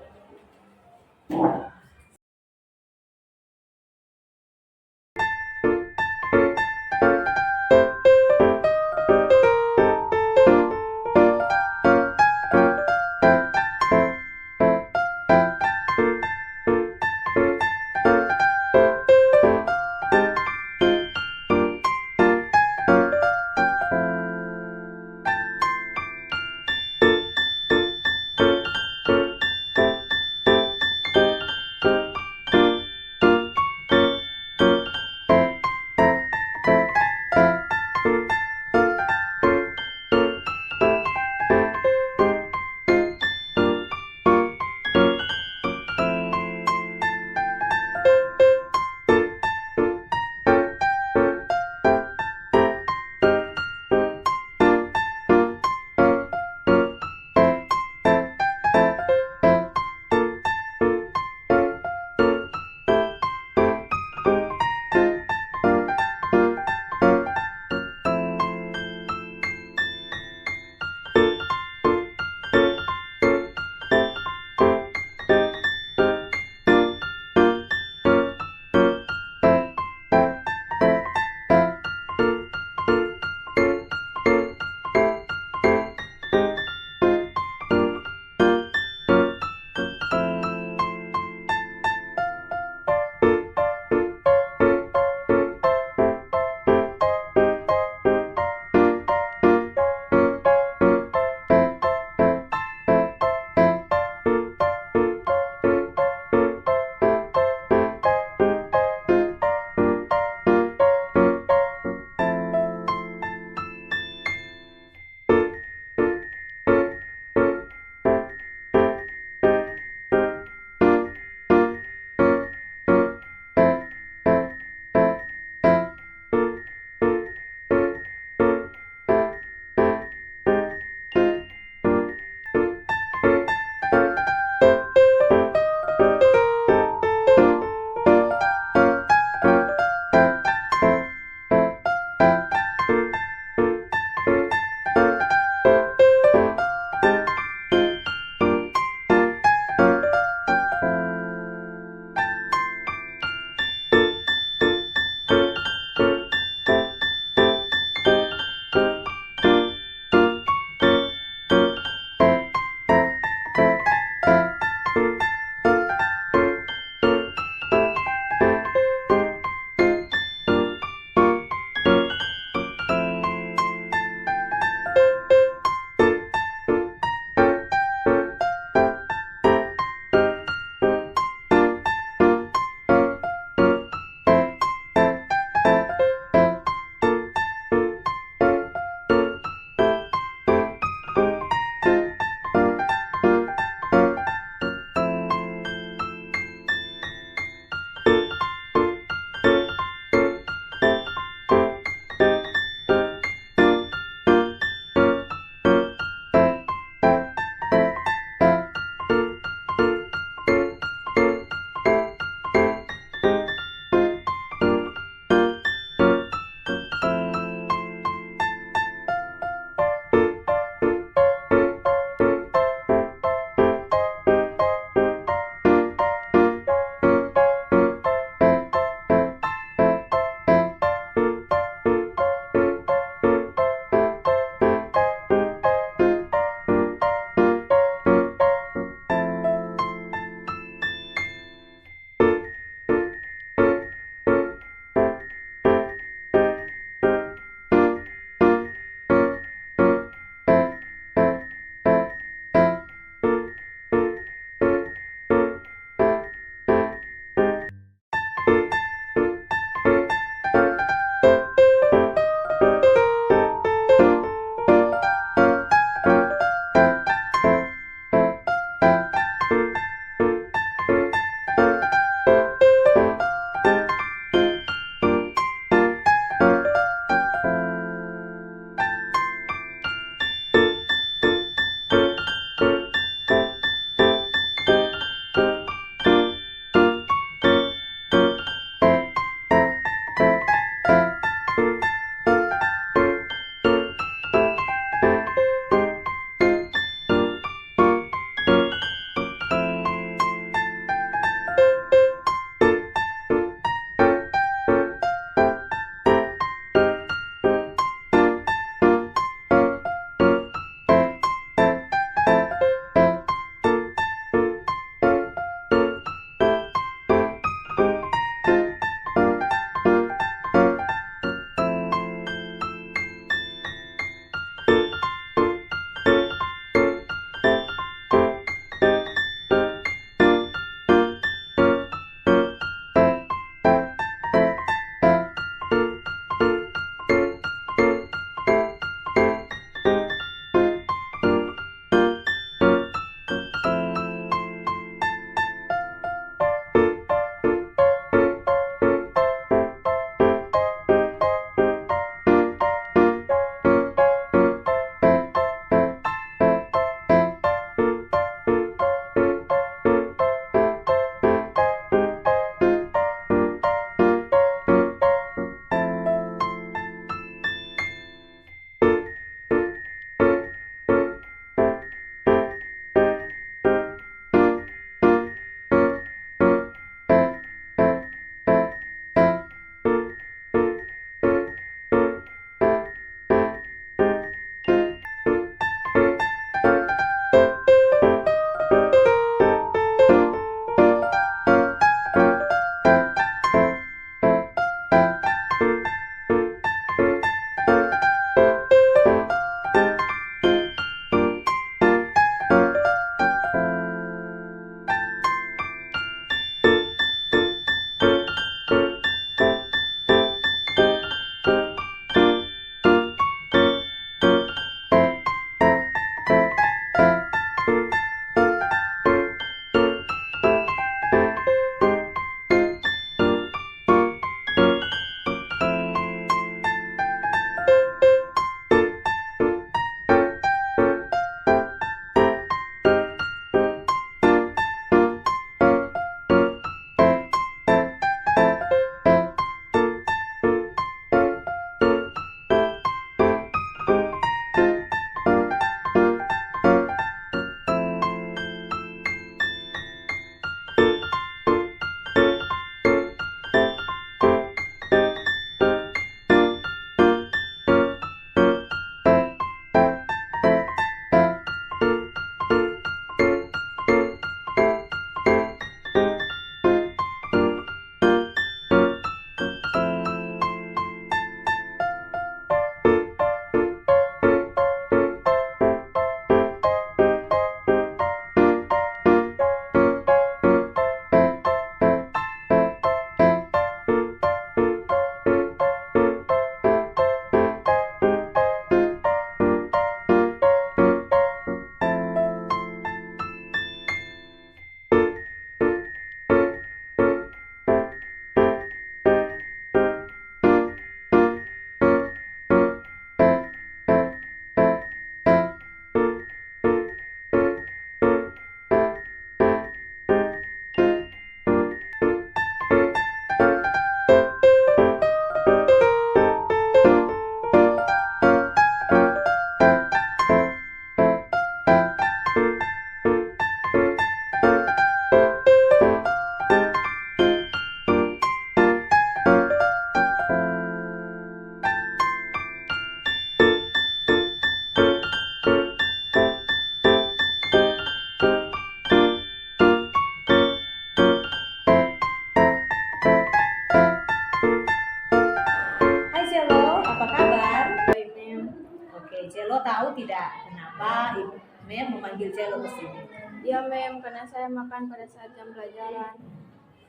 atau tidak? Kenapa Ibu Mem memanggil Jelo ke sini? Ya mem, karena saya makan pada saat jam pelajaran.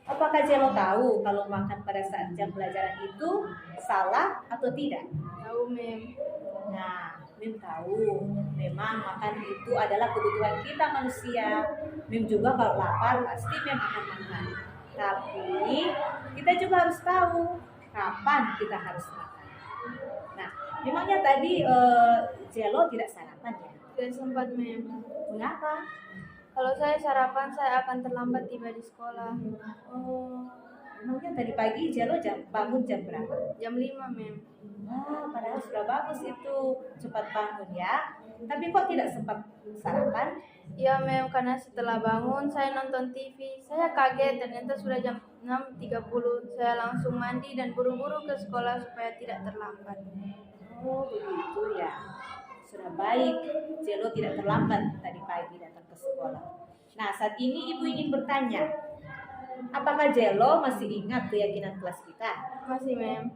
Apakah Jelo tahu kalau makan pada saat jam pelajaran itu salah atau tidak? Tahu mem. Nah, Mim tahu memang makan itu adalah kebutuhan kita manusia. Mim juga kalau lapar pasti Mim akan makan. Tapi kita juga harus tahu kapan kita harus makan. Nah, memangnya tadi Jelo tidak sarapan ya? Tidak sempat mem. Mengapa? Kalau saya sarapan, saya akan terlambat tiba di sekolah. Oh, memangnya tadi pagi Jelo bangun jam berapa? Jam 5 mem. Wah, padahal sudah bagus itu cepat bangun ya. Tapi kok tidak sempat sarapan? Ya mem, karena setelah bangun saya nonton TV. Saya kaget ternyata sudah jam 6.30. Saya langsung mandi dan buru-buru ke sekolah supaya tidak terlambat. Oh, begitu ya. Sudah baik, Jelo tidak terlambat tadi pagi datang ke sekolah. Nah, saat ini Ibu ingin bertanya, apakah Jelo masih ingat keyakinan kelas kita? Masih mem.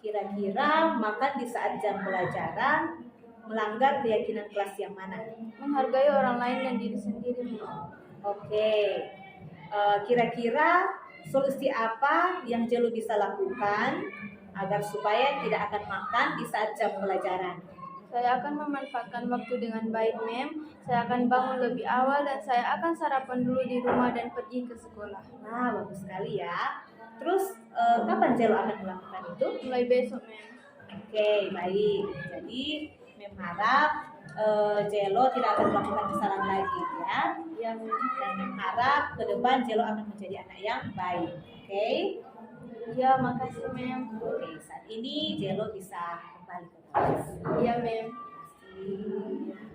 Kira-kira makan di saat jam pelajaran melanggar keyakinan kelas yang mana? Menghargai orang lain dan diri sendiri mem. Oke, kira-kira solusi apa yang Jelo bisa lakukan agar supaya tidak akan makan di saat jam pelajaran? Saya akan memanfaatkan waktu dengan baik mem. Saya akan bangun lebih awal dan saya akan sarapan dulu di rumah dan pergi ke sekolah. Nah, bagus sekali ya. Terus kapan Jelo akan melakukan itu? Mulai besok mem. Oke, baik. Jadi Mem harap Jelo tidak akan melakukan kesalahan lagi ya. Ya mem. Dan Mem harap ke depan Jelo akan menjadi anak yang baik. Oke. Ya makasih mem. Oke, saat ini Jelo bisa kembali ke kelas. Ya mem. Terima kasih.